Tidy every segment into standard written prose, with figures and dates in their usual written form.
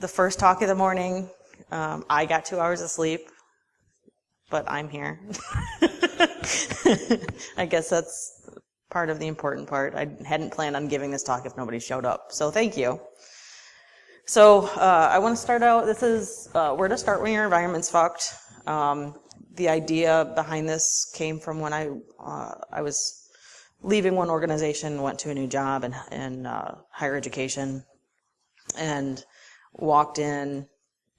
the first talk of the morning. I got 2 hours of sleep, but I'm here. I guess that's part of the important part. I hadn't planned on giving this talk if nobody showed up, so thank you. So I want to start out, this is where to start when your environment's fucked. The idea behind this came from when I was leaving one organization, went to a new job in higher education, and walked in,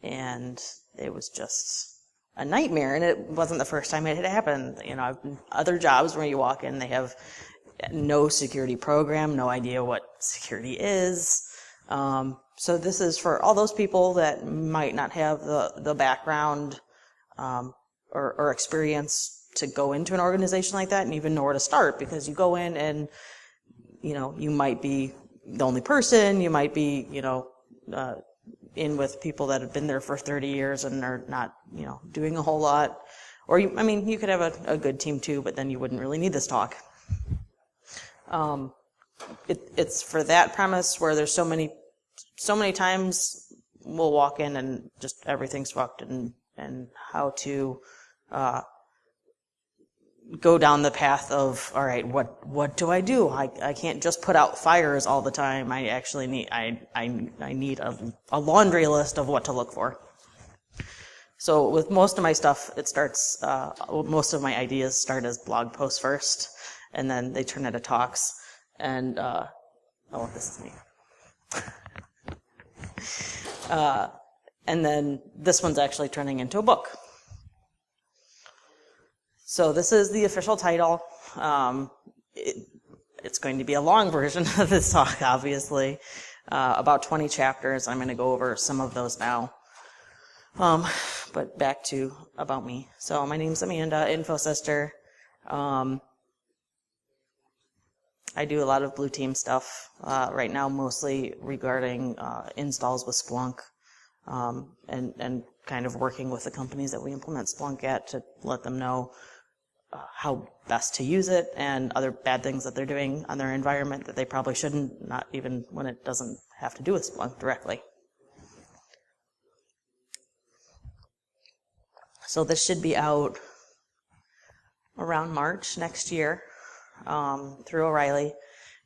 and it was just a nightmare. And it wasn't the first time it had happened. You know, other jobs where you walk in, they have no security program, no idea what security is. So this is for all those people that might not have the background or experience to go into an organization like that and even know where to start, because you go in and, you know, you might be the only person, you might be, you know, in with people that have been there for 30 years and are not, you know, doing a whole lot. Or, you could have a good team too, but then you wouldn't really need this talk. It's for that premise where there's so many times we'll walk in and just everything's fucked, and how to go down the path of, all right, what do? I can't just put out fires all the time. I actually need I need a laundry list of what to look for. So with most of my stuff, it starts most of my ideas start as blog posts first, and then they turn into talks. And this is me. And then this one's actually turning into a book. So this is the official title. It's going to be a long version of this talk, obviously. About 20 chapters. I'm going to go over some of those now. But back to about me. So my name's Amanda, Info Sister. I do a lot of blue team stuff right now, mostly regarding installs with Splunk, and kind of working with the companies that we implement Splunk at to let them know how best to use it and other bad things that they're doing on their environment that they probably shouldn't, not even when it doesn't have to do with Splunk directly. So this should be out around March next year. Through O'Reilly.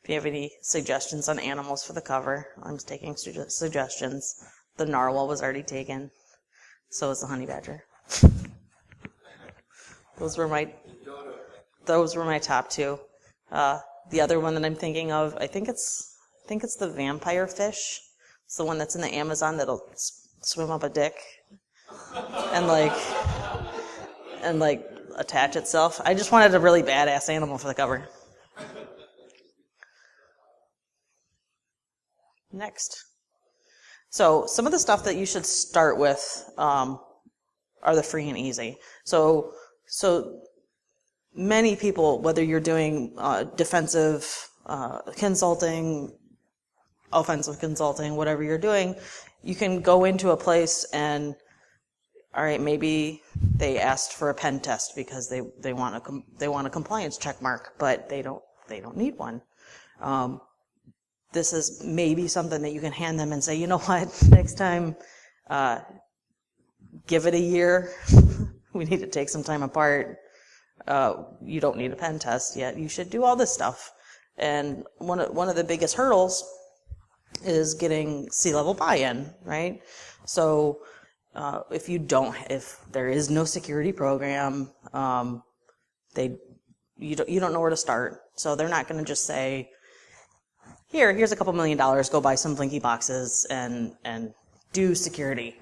If you have any suggestions on animals for the cover, I'm taking suggestions. The narwhal was already taken. So is the honey badger. Those were my top two. The other one that I'm thinking of, I think it's the vampire fish. It's the one that's in the Amazon that'll swim up a dick and attach itself. I just wanted a really badass animal for the cover. Next. So some of the stuff that you should start with are the free and easy. So many people, whether you're doing defensive consulting, offensive consulting, whatever you're doing, you can go into a place and, all right, maybe they asked for a pen test because they want a compliance check mark, but they don't need one. This is maybe something that you can hand them and say, you know what, next time, give it a year. We need to take some time apart. You don't need a pen test yet. You should do all this stuff. And one of the biggest hurdles is getting C-level buy-in, right? So if there is no security program, you don't know where to start. So they're not going to just say, here's a couple $1 million, go buy some Blinky boxes and do security.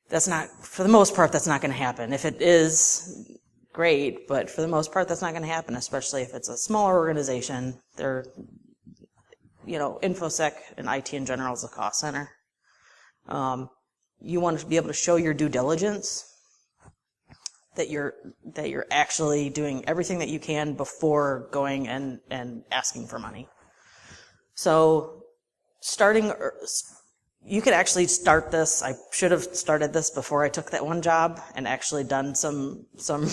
That's not, for the most part, that's not going to happen. If it is, great, but for the most part, that's not going to happen, especially if it's a smaller organization. They're, InfoSec and IT in general is a cost center. You want to be able to show your due diligence, that you're actually doing everything that you can before going and asking for money. So you could actually start this. I should have started this before I took that one job and actually done some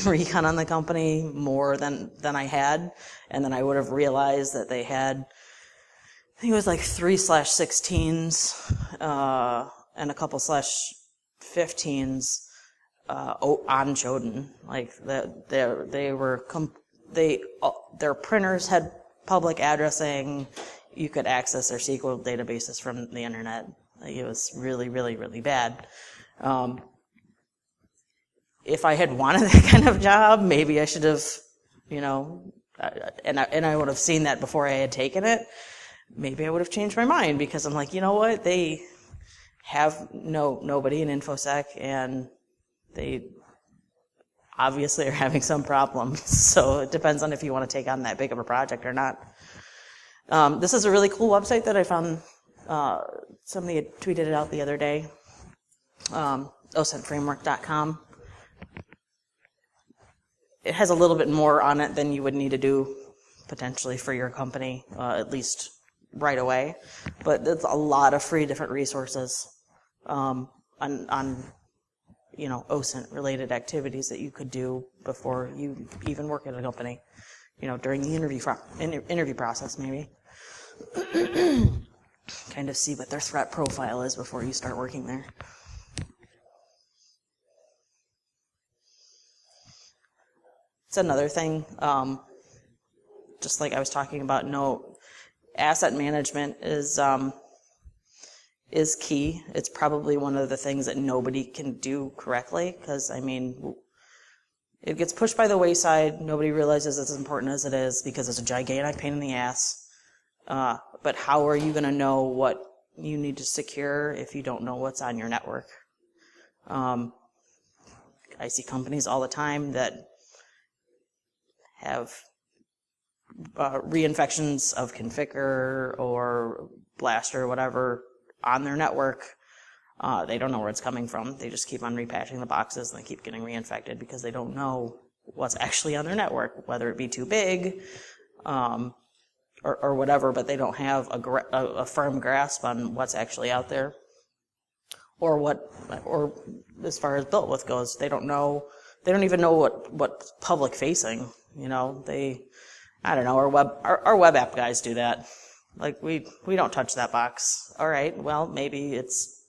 recon on the company more than I had, and then I would have realized that they had think it was like 3/16s, and a couple /15s, on Joden. Like, their printers had public addressing. You could access their SQL databases from the internet. Like, it was really, really, really bad. If I had wanted that kind of job, maybe I should have, and I would have seen that before I had taken it. Maybe I would have changed my mind, because I'm like, you know what? They have nobody in InfoSec, and they obviously are having some problems. So it depends on if you want to take on that big of a project or not. This is a really cool website that I found. Somebody had tweeted it out the other day. OSINTframework.com. It has a little bit more on it than you would need to do potentially for your company, at least right away. But there's a lot of free different resources on OSINT related activities that you could do before you even work at a company. During the interview process, maybe. Kind of see what their threat profile is before you start working there. It's another thing, just like I was talking about, asset management is key. It's probably one of the things that nobody can do correctly, because, it gets pushed by the wayside. Nobody realizes it's as important as it is, because it's a gigantic pain in the ass. But how are you going to know what you need to secure if you don't know what's on your network? I see companies all the time that have reinfections of Configure or Blast or whatever on their network. They don't know where it's coming from. They just keep on repatching the boxes, and they keep getting reinfected because they don't know what's actually on their network, whether it be too big or whatever, but they don't have a firm grasp on what's actually out there, or as far as built with goes, they don't even know what's public facing. I don't know, our web app guys do that. Like, we don't touch that box. All right, well, maybe it's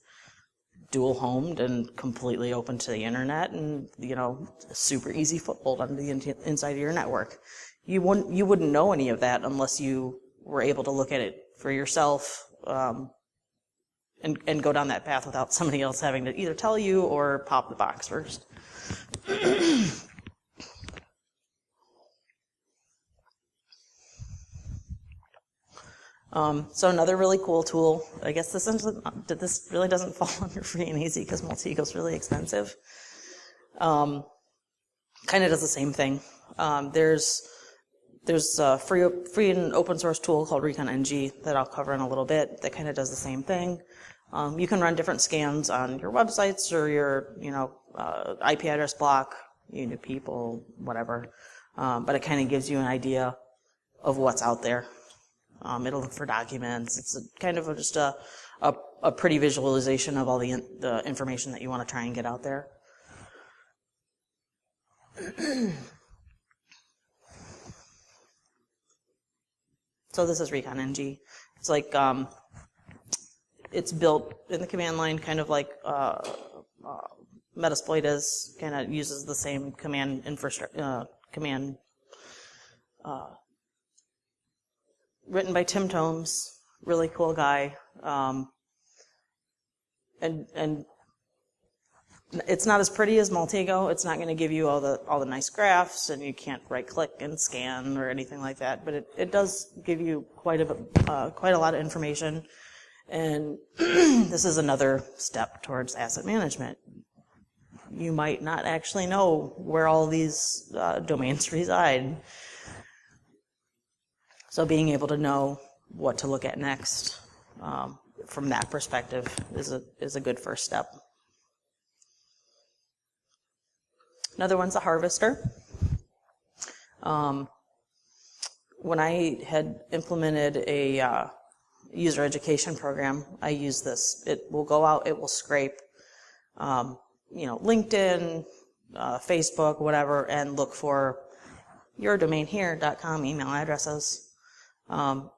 dual homed and completely open to the internet, and a super easy foothold onto the inside of your network. You wouldn't know any of that unless you were able to look at it for yourself, and go down that path without somebody else having to either tell you or pop the box first. So another really cool tool, I guess this really doesn't fall under free and easy because Multigo's really expensive. Kind of does the same thing. There's a free and open source tool called ReconNG that I'll cover in a little bit that kind of does the same thing. You can run different scans on your websites or your IP address block, people, whatever. But it kind of gives you an idea of what's out there. It'll look for documents. It's just a pretty visualization of all the information that you want to try and get out there. So this is ReconNG. It's like it's built in the command line, kind of like Metasploit is. Kind of uses the same command infrastructure. Written by Tim Tomes, really cool guy, and it's not as pretty as Multigo. It's not going to give you all the nice graphs, and you can't right-click and scan or anything like that. But it does give you quite a lot of information, and this is another step towards asset management. You might not actually know where all these domains reside. So being able to know what to look at next from that perspective is a good first step. Another one's a harvester. When I had implemented a user education program, I use this. It will go out, it will scrape, LinkedIn, Facebook, whatever, and look for yourdomainhere.com email addresses. And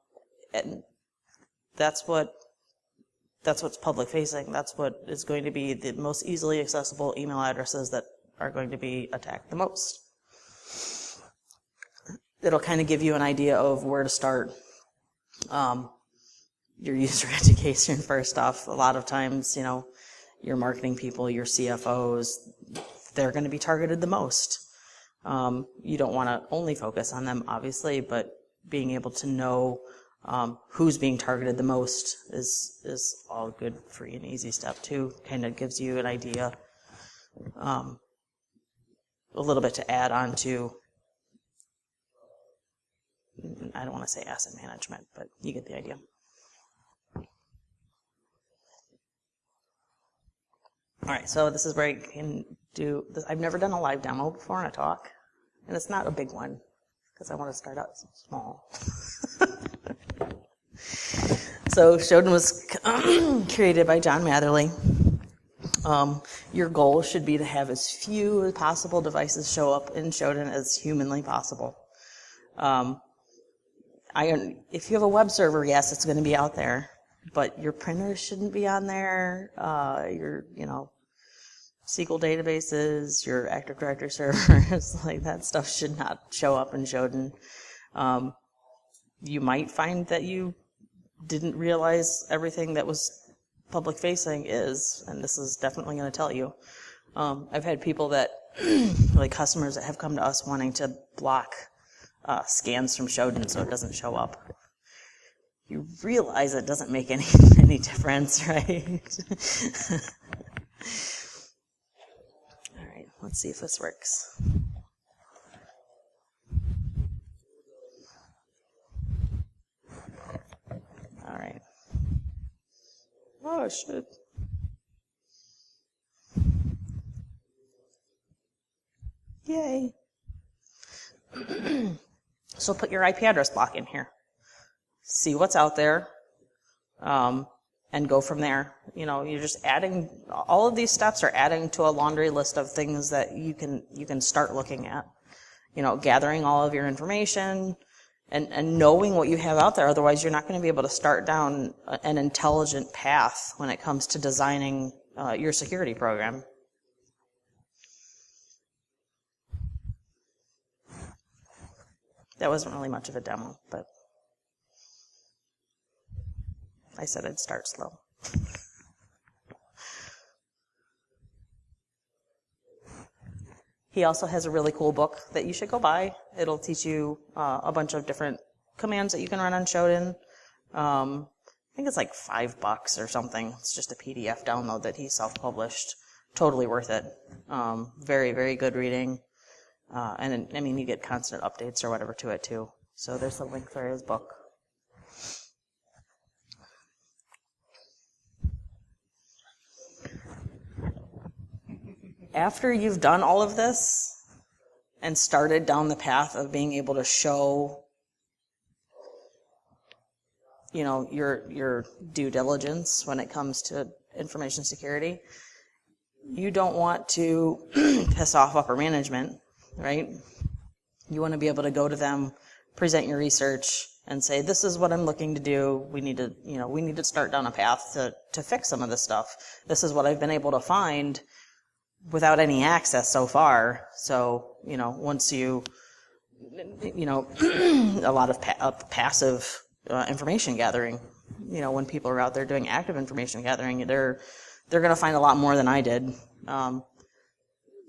that's what's public facing. That's what is going to be the most easily accessible email addresses that are going to be attacked the most. It'll kind of give you an idea of where to start. Your user education first off. A lot of times, your marketing people, your CFOs, they're going to be targeted the most. You don't want to only focus on them, obviously, but being able to know who's being targeted the most is all good, free, and easy step too. Kind of gives you an idea, a little bit to add on to, I don't want to say asset management, but you get the idea. All right, so this is where I can do this. I've never done a live demo before in a talk, and it's not a big one because I want to start out small. So Shodan was created by John Matherly. Your goal should be to have as few as possible devices show up in Shodan as humanly possible. If you have a web server, yes, it's going to be out there, but your printers shouldn't be on there. Your, SQL databases, your Active Directory servers, like that stuff should not show up in Shodan. You might find that you didn't realize everything that was public facing is, and this is definitely going to tell you. I've had people that, like customers that have come to us wanting to block scans from Shodan so it doesn't show up. You realize it doesn't make any difference, right? All right, let's see if this works. All right. Oh, shit. Yay. So put your IP address block in here. See what's out there, and go from there. You're just adding, all of these steps are adding to a laundry list of things that you can start looking at. Gathering all of your information and knowing what you have out there. Otherwise, you're not going to be able to start down an intelligent path when it comes to designing your security program. That wasn't really much of a demo, but I said I'd start slow. He also has a really cool book that you should go buy. It'll teach you a bunch of different commands that you can run on Shodan. I think it's like $5 or something. It's just a PDF download that he self-published. Totally worth it. Very, very good reading. And you get constant updates or whatever to it too. So there's a link for his book. After you've done all of this and started down the path of being able to show, your due diligence when it comes to information security, you don't want to piss off upper management, right? You want to be able to go to them, present your research, and say, this is what I'm looking to do. We need to start down a path to fix some of this stuff. This is what I've been able to find without any access so far. So, once a lot of passive information gathering, when people are out there doing active information gathering, they're going to find a lot more than I did.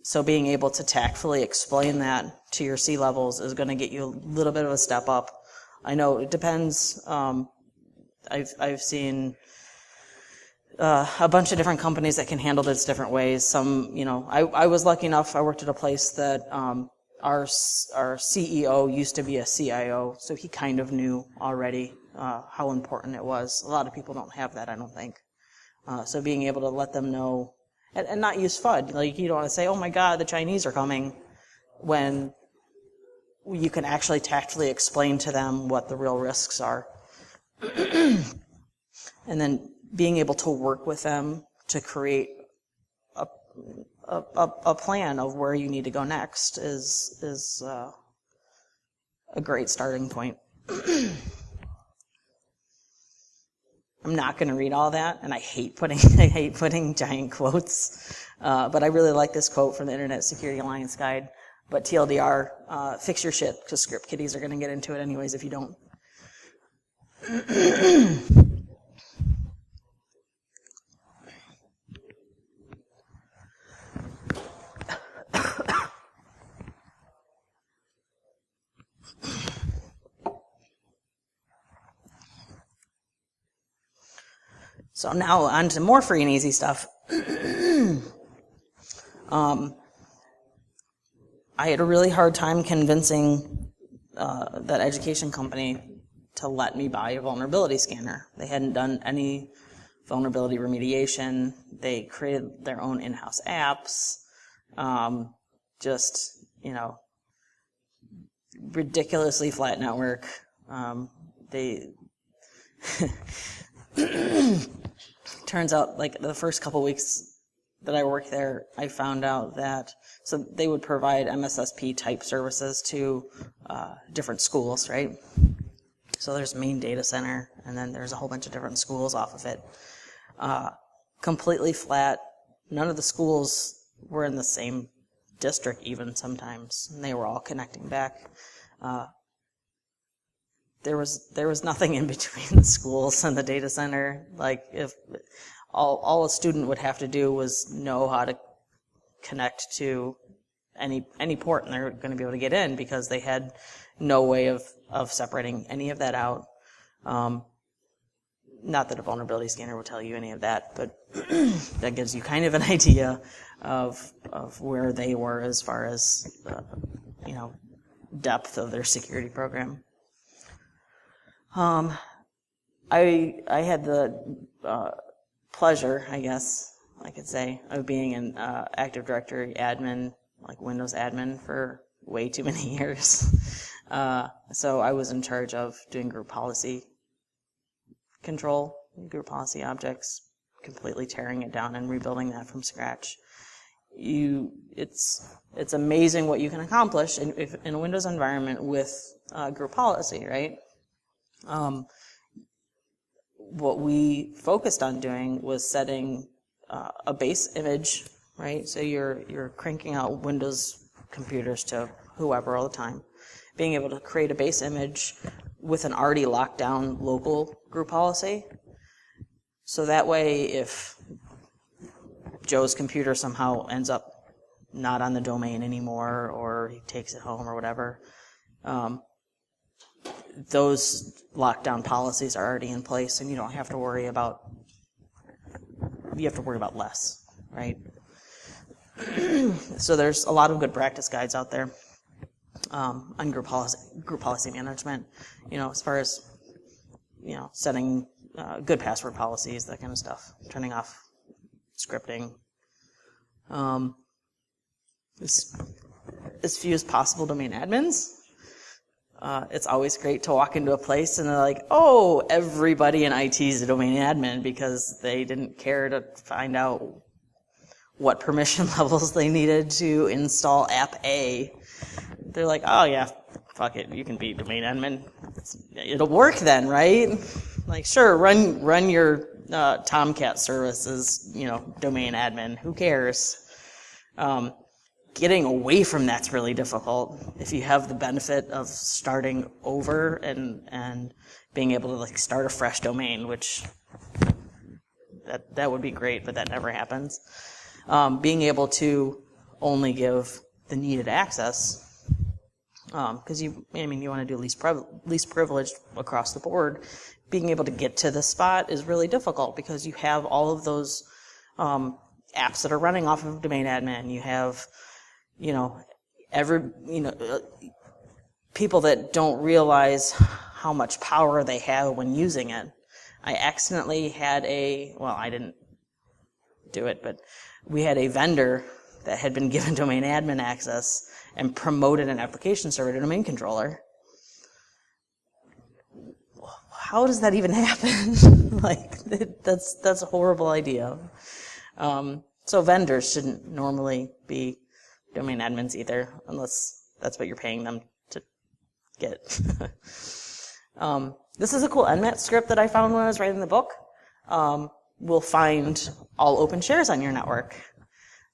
So being able to tactfully explain that to your C-levels is going to get you a little bit of a step up. I know it depends. I've seen a bunch of different companies that can handle this different ways. Some, I was lucky enough, I worked at a place that our CEO used to be a CIO, so he kind of knew already how important it was. A lot of people don't have that, I don't think. So being able to let them know, and not use FUD. Like, you don't want to say, oh my God, the Chinese are coming, when you can actually tactfully explain to them what the real risks are. And then being able to work with them to create a plan of where you need to go next is a great starting point. I'm not going to read all that, and I hate putting giant quotes. But I really like this quote from the Internet Security Alliance Guide. But TLDR, fix your shit, because script kiddies are going to get into it anyways if you don't. So now on to more free and easy stuff. I had a really hard time convincing that education company to let me buy a vulnerability scanner. They hadn't done any vulnerability remediation. They created their own in-house apps. Just, you know, ridiculously flat network. They turns out, like, the first couple weeks that I worked there, I found out that, so they would provide MSSP type services to different schools, right? So there's a main data center, and then there's a whole bunch of different schools off of it. Completely flat. None of the schools were in the same district even sometimes, and they were all connecting back. There was nothing in between the schools and the data center. Like, if all a student would have to do was know how to connect to any port, and they're going to be able to get in because they had no way of separating any of that out. Not that a vulnerability scanner will tell you any of that, but that gives you kind of an idea of where they were as far as you know, depth of their security program. I had the pleasure, I guess I could say, of being an Active Directory admin, like Windows admin, for way too many years. So I was in charge of doing group policy control, group policy objects, completely tearing it down and rebuilding that from scratch. It's amazing what you can accomplish in a Windows environment with group policy, right? What we focused on doing was setting a base image, right? So you're cranking out Windows computers to whoever all the time. Being able to create a base image with an already locked down local group policy. So that way, if Joe's computer somehow ends up not on the domain anymore, or he takes it home or whatever, those lockdown policies are already in place, and you don't have to worry about, you have to worry about less, right? So there's a lot of good practice guides out there on group policy management, you know, as far as, you know, setting good password policies, that kind of stuff, turning off scripting. As few as possible domain admins. It's always great to walk into a place and they're like, oh, everybody in IT is a domain admin, because they didn't care to find out what permission levels they needed to install app A. They're like, oh yeah, fuck it, you can be domain admin. It'll work then, right? Like, sure, run your Tomcat service as, you know, domain admin. Who cares? Getting away from that's really difficult. If you have the benefit of starting over and being able to, like, start a fresh domain, which that would be great, but that never happens. Being able to only give the needed access, because you want to do least privileged across the board. Being able to get to the spot is really difficult because you have all of those apps that are running off of domain admin. You have, you know, people that don't realize how much power they have when using it. I accidentally had I didn't do it, but we had a vendor that had been given domain admin access and promoted an application server to domain controller. How does that even happen? Like, that's a horrible idea. So vendors shouldn't normally be domain admins either, unless that's what you're paying them to get. This is a cool Nmat script that I found when I was writing the book. will find all open shares on your network.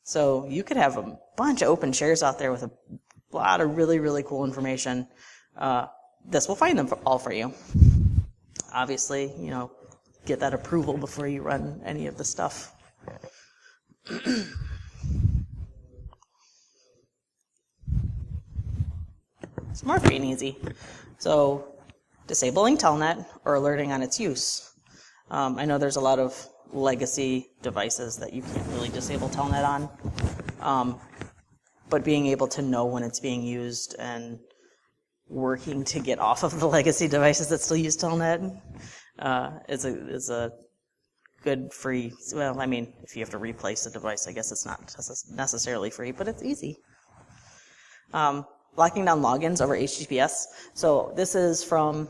So you could have a bunch of open shares out there with a lot of really, really cool information. This will find them all for you. Obviously, get that approval before you run any of the stuff. It's more free and easy. So disabling Telnet or alerting on its use. I know there's a lot of legacy devices that you can't really disable Telnet on, but being able to know when it's being used and working to get off of the legacy devices that still use Telnet is a good free. Well, I mean, if you have to replace a device, I guess it's not necessarily free, but it's easy. Locking down logins over HTTPS. So this is from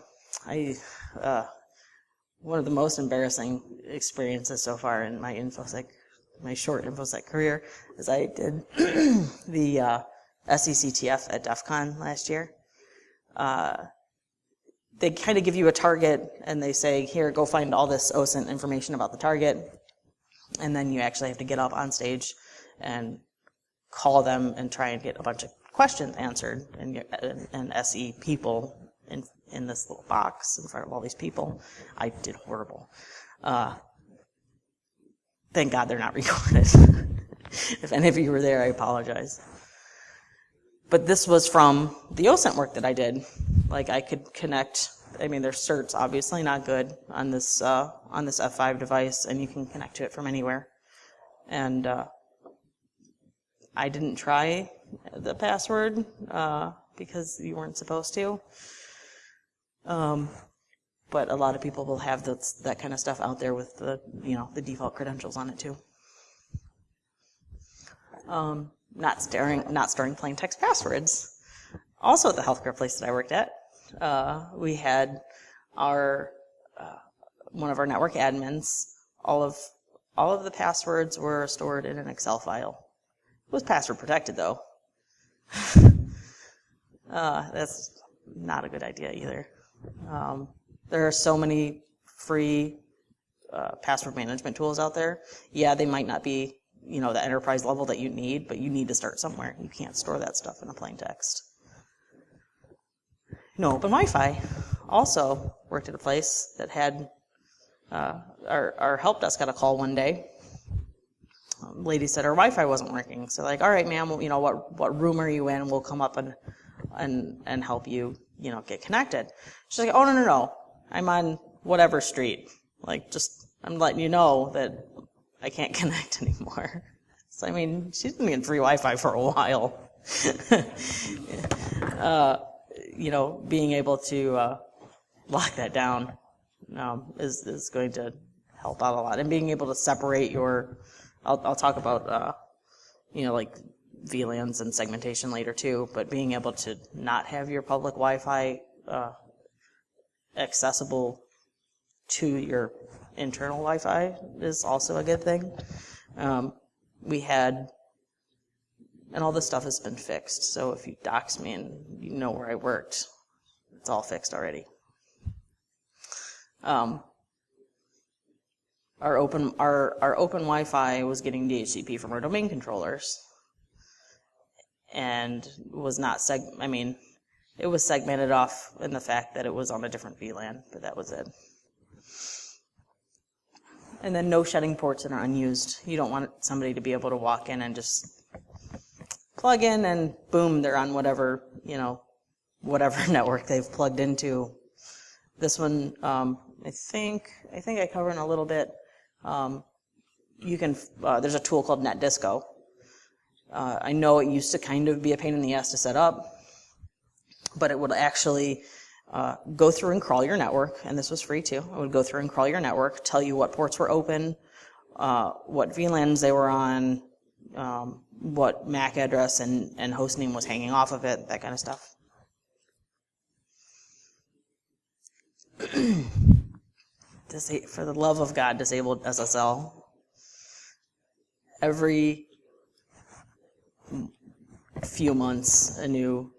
one of the most embarrassing experiences so far in my short InfoSec career, is I did the SECTF at DEF CON last year. They kind of give you a target and they say, here, go find all this OSINT information about the target. And then you actually have to get up on stage and call them and try and get a bunch of questions answered. And SE people in this little box in front of all these people. I did horrible. Thank God they're not recorded. If any of you were there, I apologize. But this was from the OSINT work that I did. Like, I could connect, I mean, their cert's obviously not good on this F5 device, and you can connect to it from anywhere. And I didn't try the password because you weren't supposed to. But a lot of people will have that kind of stuff out there with the default credentials on it too. Not storing plain text passwords. Also at the healthcare place that I worked at, we had one of our network admins. All of the passwords were stored in an Excel file. It was password protected though. That's not a good idea either. There are so many free password management tools out there. Yeah, they might not be, the enterprise level that you need, but you need to start somewhere. You can't store that stuff in a plain text. No open Wi-Fi. Also worked at a place that had our help desk got a call one day. Lady said her Wi-Fi wasn't working. So like, all right, ma'am, what room are you in? We'll come up and help you, get connected. She's like, oh, no. I'm on whatever street. Like, I'm letting you know that I can't connect anymore. So, I mean, she's been getting free Wi-Fi for a while. Being able to lock that down is going to help out a lot. And being able to separate I'll talk about, like VLANs and segmentation later too, but being able to not have your public Wi-Fi accessible to your internal Wi-Fi is also a good thing. And all this stuff has been fixed, so if you dox me and you know where I worked, it's all fixed already. Our open Wi-Fi was getting DHCP from our domain controllers, and was not it was segmented off in the fact that it was on a different VLAN, but that was it. And then no shedding ports that are unused. You don't want somebody to be able to walk in and just plug in and boom, they're on whatever network they've plugged into. This one, I think I covered in a little bit. There's a tool called NetDisco. I know it used to kind of be a pain in the ass to set up, but it would actually go through and crawl your network, and this was free too. It would go through and crawl your network, tell you what ports were open, what VLANs they were on, what MAC address and host name was hanging off of it, that kind of stuff. For the love of God, disabled SSL. Every few months, a new,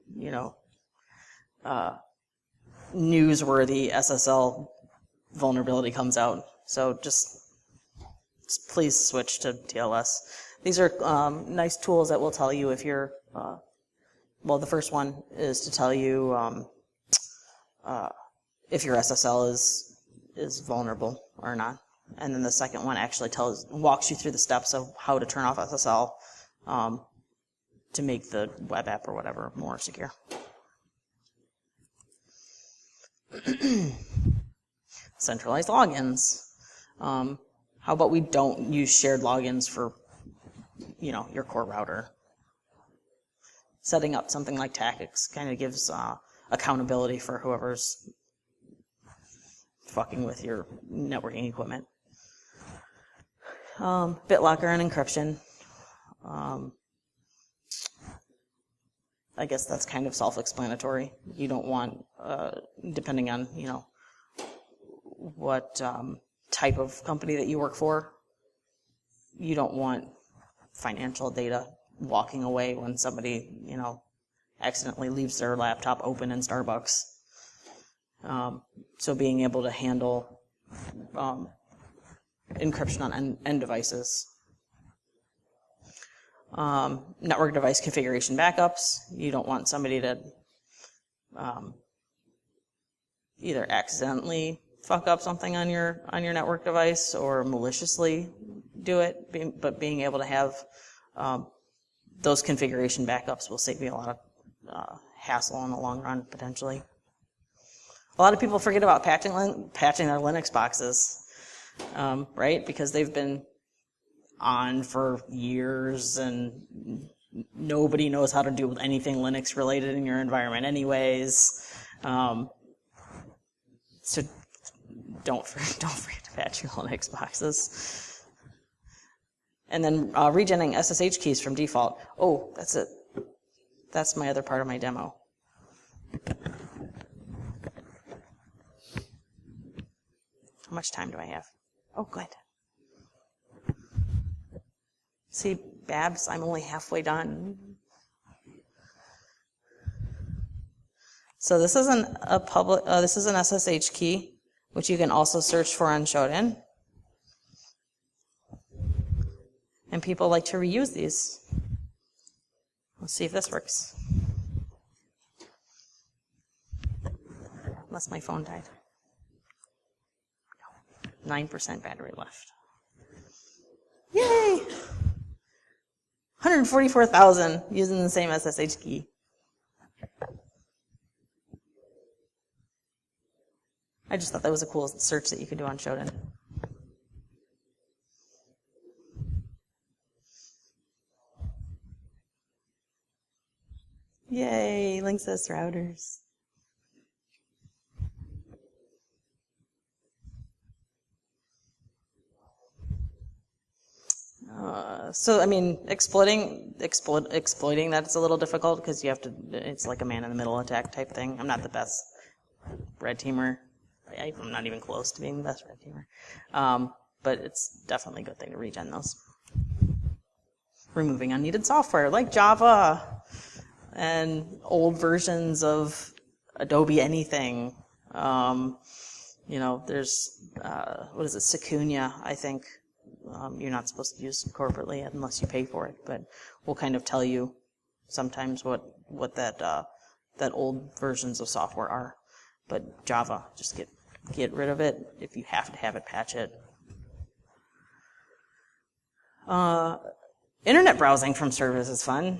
newsworthy SSL vulnerability comes out. So just please switch to TLS. These are nice tools that will tell you if you're, well, the first one is to tell you if your SSL is vulnerable or not. And then the second one actually walks you through the steps of how to turn off SSL to make the web app or whatever more secure. Centralized logins. How about we don't use shared logins for, your core router? Setting up something like TACX kind of gives accountability for whoever's fucking with your networking equipment. BitLocker and encryption. I guess that's kind of self-explanatory. You don't want, depending on, what type of company that you work for, you don't want financial data walking away when somebody, accidentally leaves their laptop open in Starbucks. So being able to handle encryption on end devices. Network device configuration backups. You don't want somebody to either accidentally fuck up something on your network device or maliciously do it, but being able to have those configuration backups will save you a lot of hassle in the long run, potentially. A lot of people forget about patching their Linux boxes, right? Because they've been on for years and nobody knows how to do anything Linux related in your environment anyways. So don't forget to patch your Linux boxes. And then regenning SSH keys from default. Oh, that's it. That's my other part of my demo. How much time do I have? Oh, good. See, Babs, I'm only halfway done. So this is this is an SSH key, which you can also search for on Shodan. And people like to reuse these. Let's see if this works. Unless my phone died. 9% battery left. Yay! 144,000 using the same SSH key. I just thought that was a cool search that you could do on Shodan. Yay, Linksys routers. So I mean, exploiting that is a little difficult because you have to. It's like a man-in-the-middle attack type thing. I'm not the best red teamer. I'm not even close to being the best red teamer. But it's definitely a good thing to regen those. Removing unneeded software like Java and old versions of Adobe anything. There's what is it, Secunia, I think. You're not supposed to use corporately unless you pay for it, but we'll kind of tell you sometimes what that old versions of software are. But Java, just get rid of it. If you have to have it, patch it. Internet browsing from servers is fun.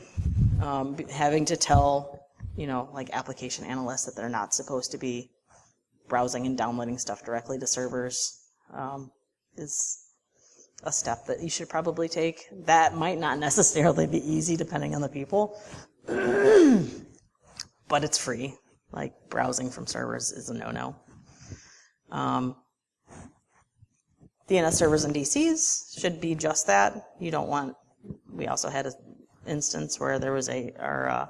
Having to tell, like application analysts that they're not supposed to be browsing and downloading stuff directly to servers is a step that you should probably take. That might not necessarily be easy depending on the people, but it's free. Like browsing from servers is a no-no. DNS servers and DCs should be just that. You don't want. We also had an instance where there was our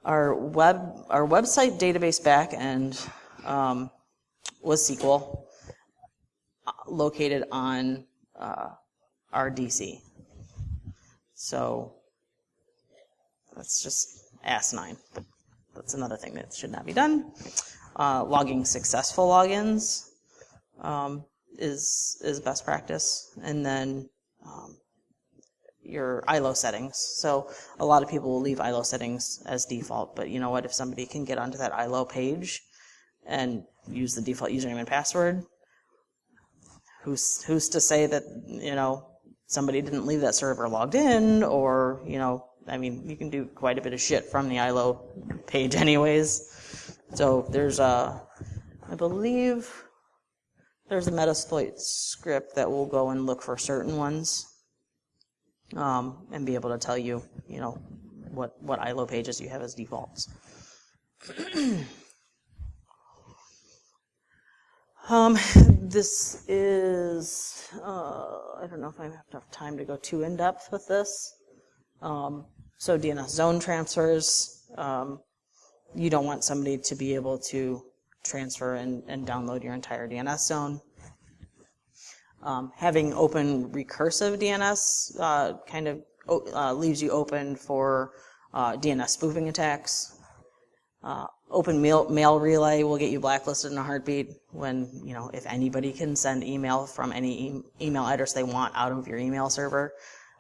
website database backend was SQL located on our DC. So that's just asinine, but that's another thing that should not be done. Logging successful logins. is best practice, and then your ILO settings. So a lot of people will leave ILO settings as default, but you know what? If somebody can get onto that ILO page and use the default username and password, who's to say that, you know, somebody didn't leave that server logged in, or, you know, I mean, you can do quite a bit of shit from the ILO page anyways. So there's I believe there's a Metasploit script that will go and look for certain ones, and be able to tell you, you know, what ILO pages you have as defaults. This is, I don't know if I have enough time to go too in-depth with this. So DNS zone transfers, you don't want somebody to be able to transfer and download your entire DNS zone. Having open recursive DNS kind of leaves you open for DNS spoofing attacks. Open mail relay will get you blacklisted in a heartbeat when, you know, if anybody can send email from any email address they want out of your email server.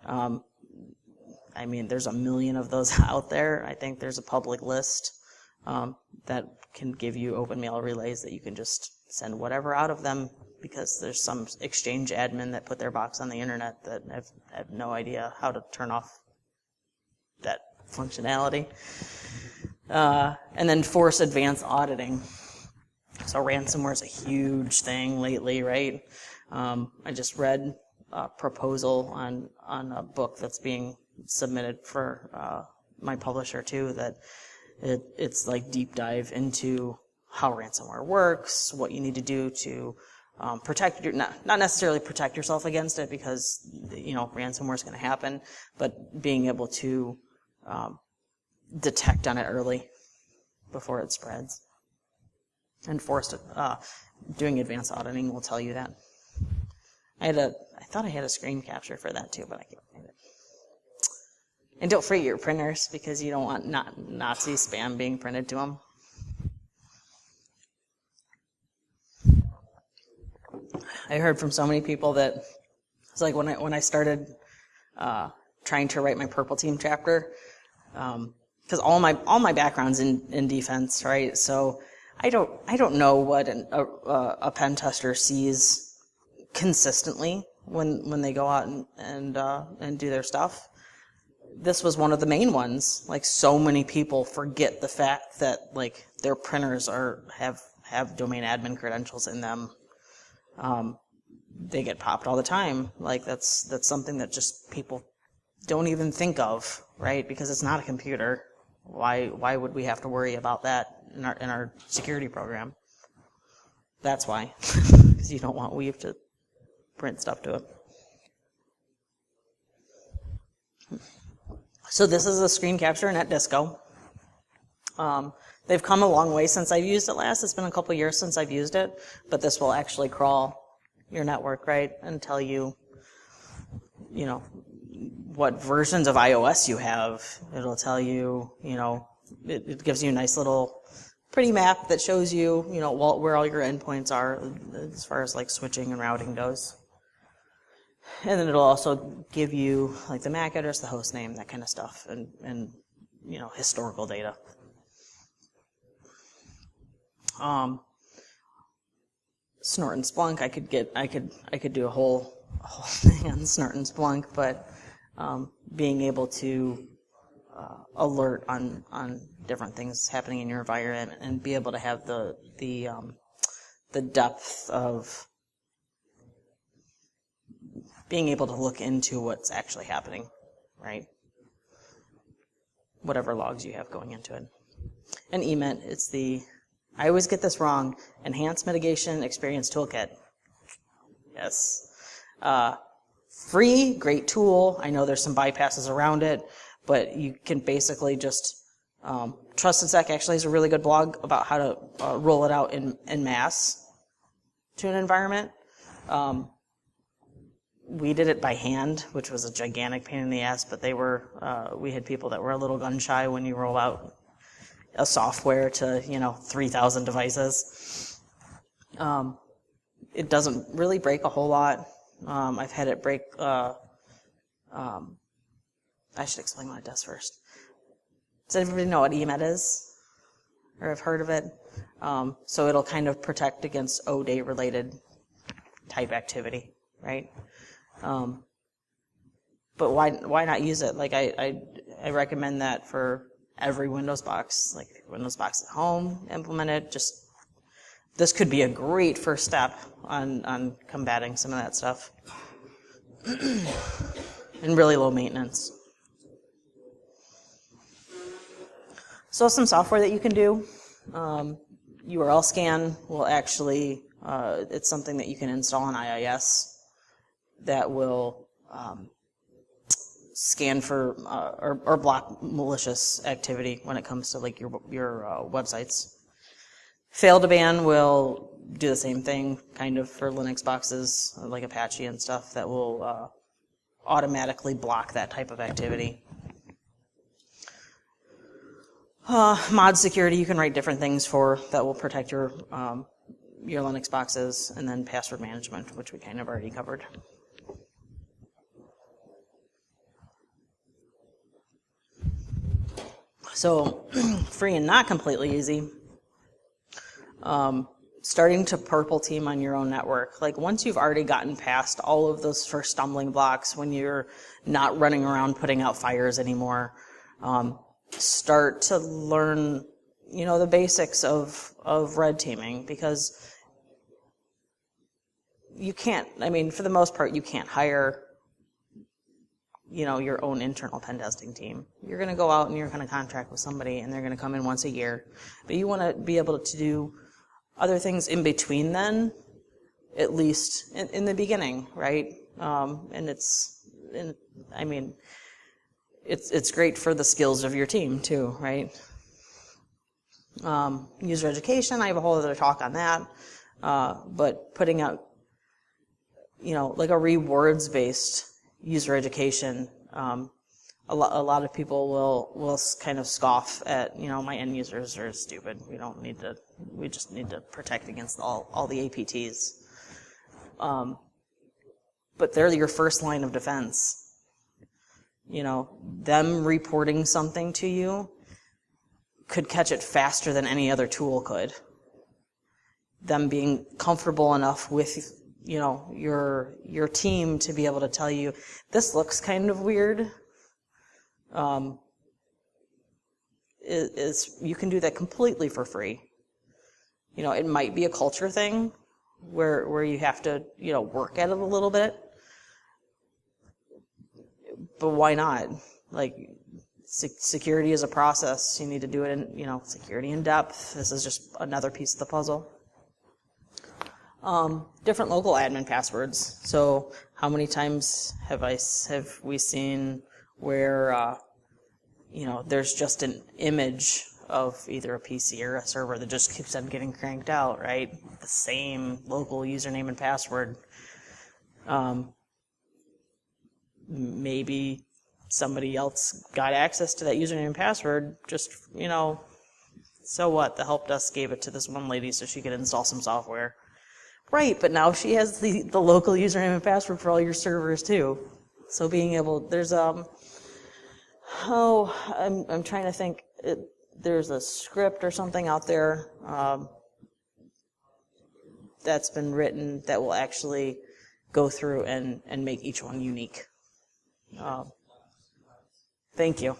I mean, there's a million of those out there. I think there's a public list that can give you open mail relays that you can just send whatever out of them, because there's some exchange admin that put their box on the internet that have no idea how to turn off that functionality. And then force advanced auditing. So ransomware is a huge thing lately, right? I just read a proposal on a book that's being submitted for my publisher too, that it's like deep dive into how ransomware works, what you need to do to protect your, not necessarily protect yourself against it, because, you know, ransomware is going to happen, but being able to detect on it early before it spreads. And doing advanced auditing will tell you that. I thought I had a screen capture for that too, but I can't find it. And don't forget your printers, because you don't want Nazi spam being printed to them. I heard from so many people that it's like when I started trying to write my Purple Team chapter, because all my background's in defense, right? So I don't know what a pen tester sees consistently when they go out and do their stuff. This was one of the main ones. Like, so many people forget the fact that, like, their printers have domain admin credentials in them. They get popped all the time. Like, that's something that just people don't even think of, right? Because it's not a computer. Why would we have to worry about that in our security program? That's why, because you don't want Weave to print stuff to it. So this is a screen capture in NetDisco. They've come a long way since I've used it last. It's been a couple years since I've used it, but this will actually crawl your network, right, and tell you, you know, what versions of iOS you have. It'll tell you, you know, it gives you a nice little pretty map that shows you, you know, where all your endpoints are as far as like switching and routing goes. And then it'll also give you like the MAC address, the host name, that kind of stuff, and you know, historical data. Snort and Splunk, I could do a whole thing on Snort and Splunk, but being able to alert on different things happening in your environment and be able to have the depth of being able to look into what's actually happening, right? Whatever logs you have going into it. And EMIT, it's I always get this wrong, Enhanced Mitigation Experience Toolkit. Yes. Free, great tool. I know there's some bypasses around it, but you can basically just, TrustedSec actually has a really good blog about how to roll it out in mass to an environment. We did it by hand, which was a gigantic pain in the ass, but we had people that were a little gun shy when you roll out a software to, 3,000 devices. It doesn't really break a whole lot. I've had it break, I should explain what it does first. Does everybody know what EMET is? Or have heard of it? So it'll kind of protect against O-day related type activity, right? But why not use it? Like I recommend that for every Windows box. Like Windows box at home, implement it. This could be a great first step on combating some of that stuff. And really low maintenance. So some software that you can do. URL scan will actually, it's something that you can install on IIS that will scan for or block malicious activity when it comes to like your websites. Fail to ban will do the same thing, kind of for Linux boxes like Apache and stuff that will automatically block that type of activity. Mod security, you can write different things for that will protect your Linux boxes, and then password management, which we kind of already covered. So, free and not completely easy. Starting to purple team on your own network. Like once you've already gotten past all of those first stumbling blocks, when you're not running around putting out fires anymore, start to learn, the basics of red teaming, because you can't, for the most part, you can't hire, your own internal pen testing team. You're going to go out and you're going to contract with somebody and they're going to come in once a year. But you want to be able to do other things in between then, at least in the beginning, right? And it's great for the skills of your team too, right? User education, I have a whole other talk on that. But putting out, like a rewards-based user education, a lot of people will kind of scoff at, my end users are stupid. We just need to protect against all the APTs. But they're your first line of defense. Them reporting something to you could catch it faster than any other tool could. Them being comfortable enough with, your team to be able to tell you, this looks kind of weird. You can do that completely for free. It might be a culture thing where you have to, work at it a little bit. But why not? Like, security is a process. You need to do it in, security in depth. This is just another piece of the puzzle. Different local admin passwords. So how many times have we seen where, there's just an image of either a PC or a server that just keeps on getting cranked out, right? The same local username and password. Maybe somebody else got access to that username and password, just, so what? The help desk gave it to this one lady so she could install some software. Right, but now she has the local username and password for all your servers too. So being able, there's I'm trying to think. There's a script or something out there that's been written that will actually go through and make each one unique. Thank you.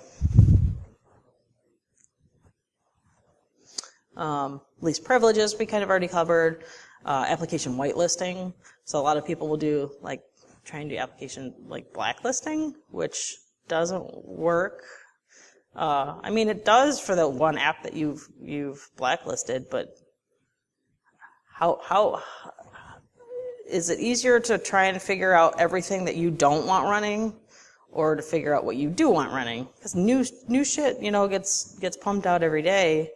Least privileges we kind of already covered. Application whitelisting. So a lot of people will do try and do application blacklisting, which doesn't work. It does for the one app that you've blacklisted, but how is it easier to try and figure out everything that you don't want running, or to figure out what you do want running? Because new shit, gets pumped out every day.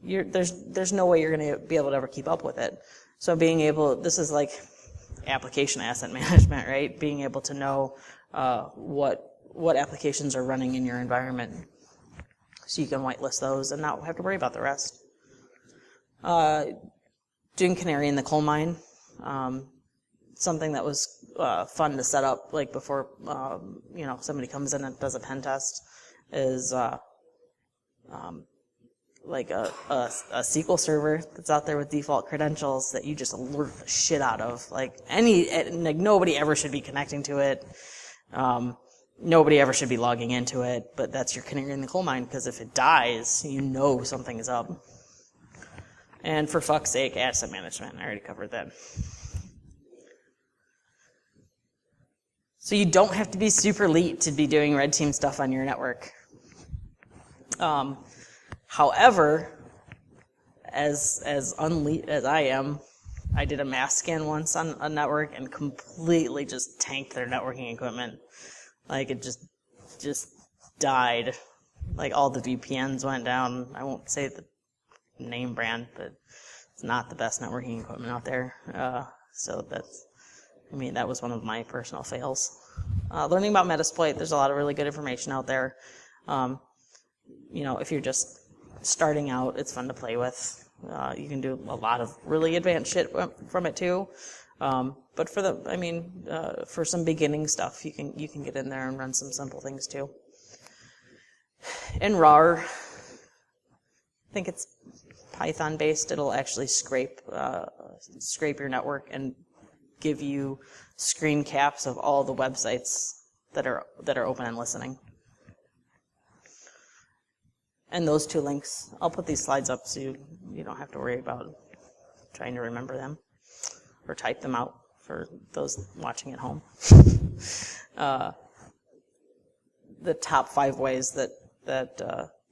There's no way you're going to be able to ever keep up with it. So this is like application asset management, right? Being able to know what applications are running in your environment, so you can whitelist those and not have to worry about the rest. Doing canary in the coal mine. Something that was fun to set up, like before somebody comes in and does a pen test, is like a SQL server that's out there with default credentials that you just alert the shit out of. Like nobody ever should be connecting to it. Nobody ever should be logging into it, but that's your canary in the coal mine, because if it dies, you know something is up. And for fuck's sake, asset management. I already covered that. So you don't have to be super elite to be doing red team stuff on your network. However, as unelite as I am, I did a mass scan once on a network and completely just tanked their networking equipment. Like, it just died. Like, all the VPNs went down. I won't say the name brand, but it's not the best networking equipment out there. So that was one of my personal fails. Learning about Metasploit, there's a lot of really good information out there. If you're just starting out, it's fun to play with. You can do a lot of really advanced shit from it too. But for some beginning stuff, you can get in there and run some simple things too. In RAR, I think it's Python based. It'll actually scrape your network and give you screen caps of all the websites that are open and listening. And those two links, I'll put these slides up so you don't have to worry about trying to remember them or type them out for those watching at home. The top 5 ways that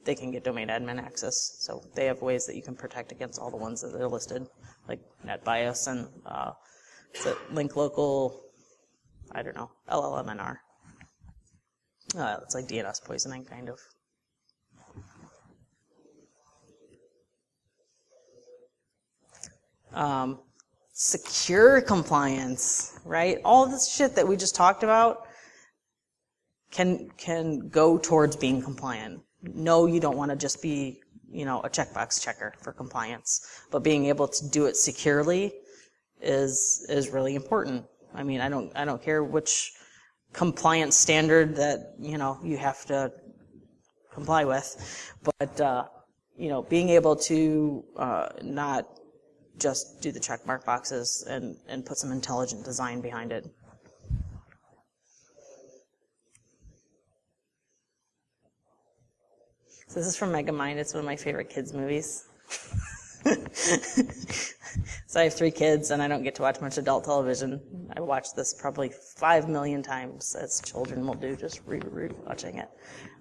they can get domain admin access. So they have ways that you can protect against all the ones that are listed, like NetBIOS and link local, I don't know, LLMNR. It's like DNS poisoning, kind of. Secure compliance, right? All this shit that we just talked about can go towards being compliant. No, you don't want to just be, a checkbox checker for compliance, but being able to do it securely is really important. I don't care which compliance standard that, you have to comply with, but, being able to, not just do the checkmark boxes and put some intelligent design behind it. So this is from Megamind. It's one of my favorite kids' movies. So I have 3 kids, and I don't get to watch much adult television. I watched this probably 5 million times, as children will do, just re-watching it.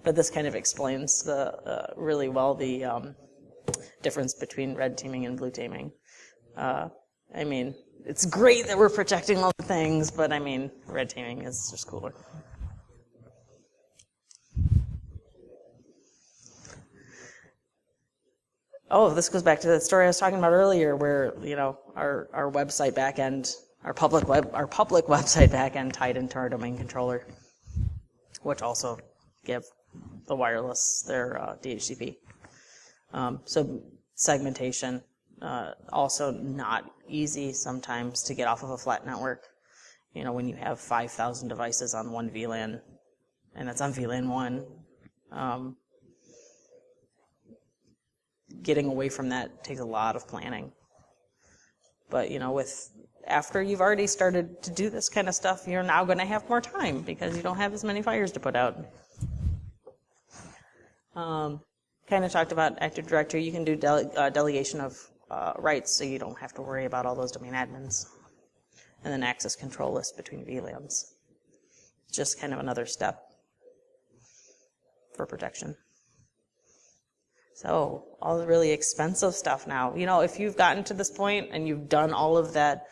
But this kind of explains really well the difference between red teaming and blue teaming. It's great that we're protecting all the things, but red teaming is just cooler. Oh, this goes back to the story I was talking about earlier, where our website backend, our public website backend tied into our domain controller, which also give the wireless their DHCP. So segmentation. Also not easy sometimes to get off of a flat network. When you have 5,000 devices on one VLAN, and it's on VLAN 1, getting away from that takes a lot of planning. But, after you've already started to do this kind of stuff, you're now going to have more time because you don't have as many fires to put out. Kind of talked about Active Directory. You can do delegation of rights, so you don't have to worry about all those domain admins. And then access control list between VLANs. It's just kind of another step for protection. So all the really expensive stuff now. If you've gotten to this point and you've done all of that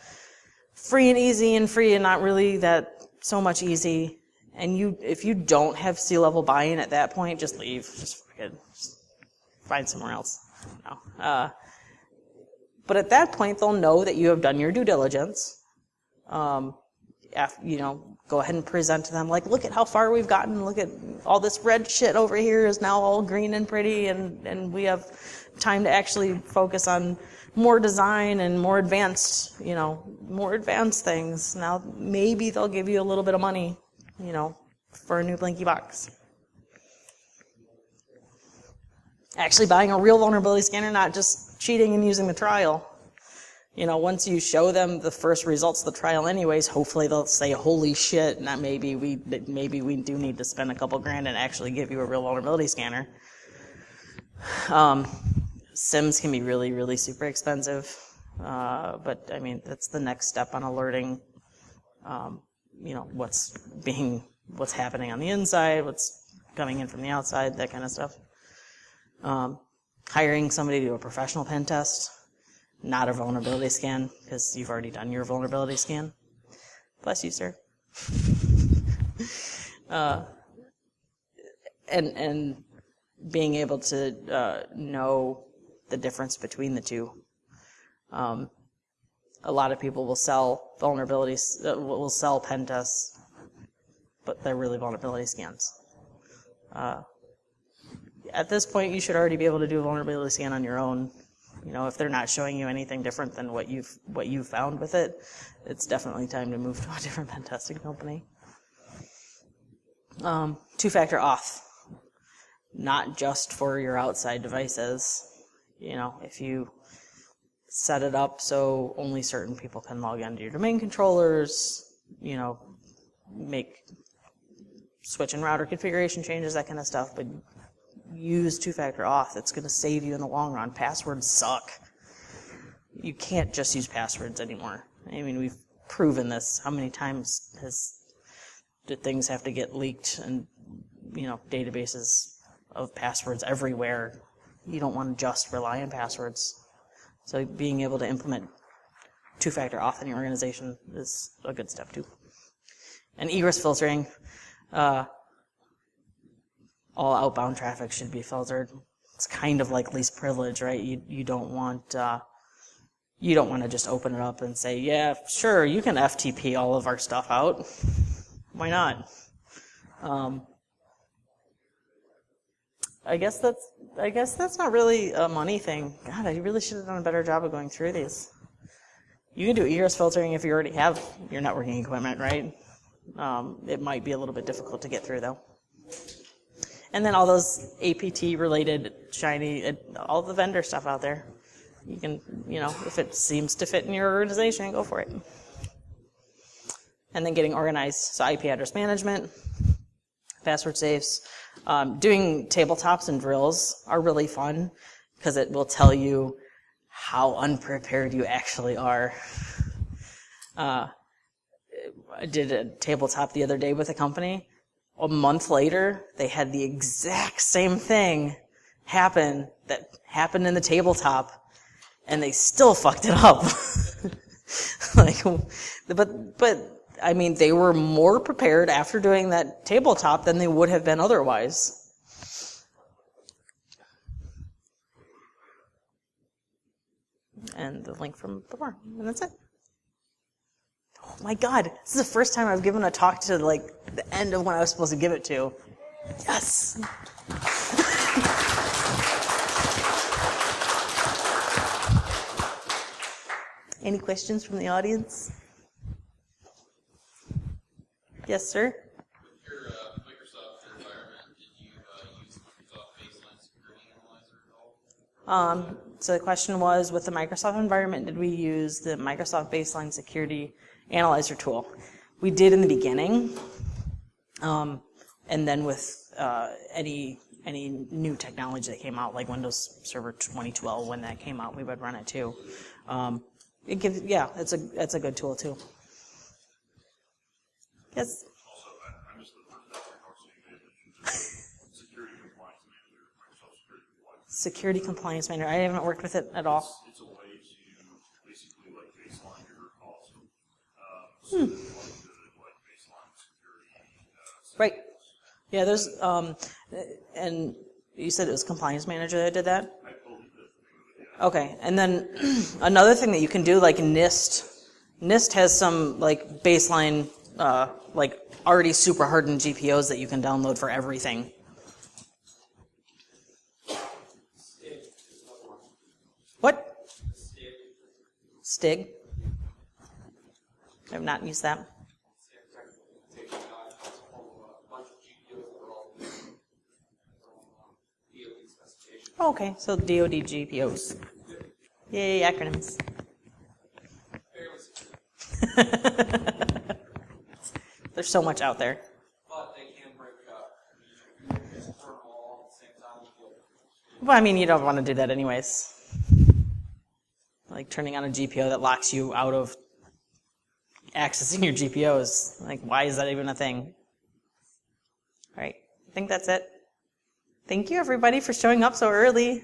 free and not really that so much easy, and if you don't have C-level buy-in at that point, just leave. Just find somewhere else. No. But at that point, they'll know that you have done your due diligence, go ahead and present to them, like, look at how far we've gotten, look at all this red shit over here is now all green and pretty, and we have time to actually focus on more design and more advanced things. Now, maybe they'll give you a little bit of money, for a new Blinky box. Actually buying a real vulnerability scanner, not just cheating and using the trial. Once you show them the first results of the trial anyways, hopefully they'll say, holy shit, now maybe we do need to spend a couple grand and actually give you a real vulnerability scanner. SIMs can be really, really super expensive. But I mean, that's the next step on alerting, what's happening on the inside, what's coming in from the outside, that kind of stuff. Hiring somebody to do a professional pen test, not a vulnerability scan, because you've already done your vulnerability scan. Bless you, sir. And being able to know the difference between the two. A lot of people will sell vulnerabilities, will sell pen tests, but they're really vulnerability scans. At this point, you should already be able to do a vulnerability scan on your own. If they're not showing you anything different than what you've found with it, it's definitely time to move to a different pen testing company. Two-factor auth, not just for your outside devices. If you set it up so only certain people can log into your domain controllers, make switch and router configuration changes, that kind of stuff, but use two-factor auth. It's going to save you in the long run. Passwords suck. You can't just use passwords anymore. I mean, we've proven this. How many times did things have to get leaked and, databases of passwords everywhere? You don't want to just rely on passwords. So being able to implement two-factor auth in your organization is a good step too. And egress filtering. All outbound traffic should be filtered. It's kind of like least privilege, right? You don't want to just open it up and say, yeah, sure, you can FTP all of our stuff out. Why not? I guess that's not really a money thing. God, I really should have done a better job of going through these. You can do egress filtering if you already have your networking equipment, right? It might be a little bit difficult to get through though. And then all those APT-related shiny, all the vendor stuff out there. You can, if it seems to fit in your organization, go for it. And then getting organized. So IP address management, password safes. Doing tabletops and drills are really fun because it will tell you how unprepared you actually are. I did a tabletop the other day with a company. A month later, they had the exact same thing happen that happened in the tabletop, and they still fucked it up. But I mean, they were more prepared after doing that tabletop than they would have been otherwise. And the link from before, and that's it. Oh my God, this is the first time I've given a talk to the end of when I was supposed to give it to. Yes! Any questions from the audience? Yes, sir? With your Microsoft environment, did you use Microsoft Baseline Security Analyzer at all? So the question was, with the Microsoft environment, did we use the Microsoft Baseline Security Analyzer tool? We did in the beginning, and then with any new technology that came out, like Windows Server 2012, when that came out, we would run it too. It's a good tool too. Yes. Also, I missed the first security compliance manager, Microsoft security compliance. Security compliance manager. I haven't worked with it at all. It's a way to basically baseline your calls. So baseline security. Right. Yeah, there's and you said it was compliance manager that did that? I believe that's the name of it, yeah. Okay. And then another thing that you can do, like NIST has some baseline like already super hardened GPOs that you can download for everything. What? Stig? I have not used that. Oh, okay, so DoD GPOs. Yay, acronyms. There's so much out there. But they can break turn all at the same time. Well, I mean, you don't want to do that anyways. Like turning on a GPO that locks you out of accessing your GPOs. Like, why is that even a thing? All right, I think that's it. Thank you, everybody, for showing up so early.